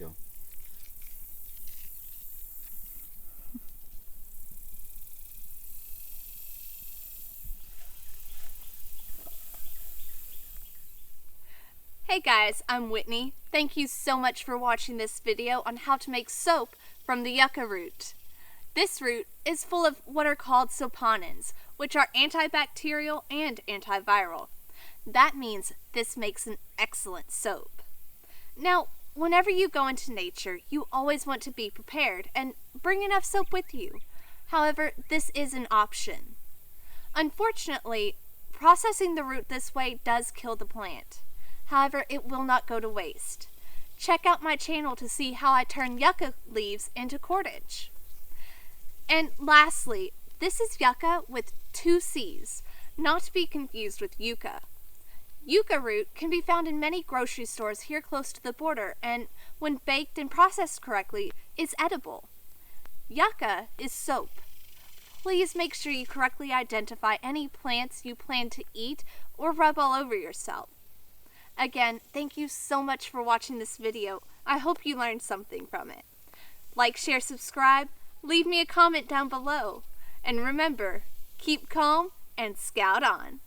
go. Hey guys, I'm Whitney. Thank you so much for watching this video on how to make soap from the yucca root. This root is full of what are called saponins, which are antibacterial and antiviral. That means this makes an excellent soap. Now, whenever you go into nature, you always want to be prepared and bring enough soap with you. However, this is an option. Unfortunately, processing the root this way does kill the plant. However, it will not go to waste. Check out my channel to see how I turn yucca leaves into cordage. And lastly, this is yucca with 2 C's, not to be confused with yucca. Yucca root can be found in many grocery stores here close to the border and, when baked and processed correctly, is edible. Yucca is soap. Please make sure you correctly identify any plants you plan to eat or rub all over yourself. Again, thank you so much for watching this video. I hope you learned something from it. Like, share, subscribe, leave me a comment down below. And remember, keep calm and scout on.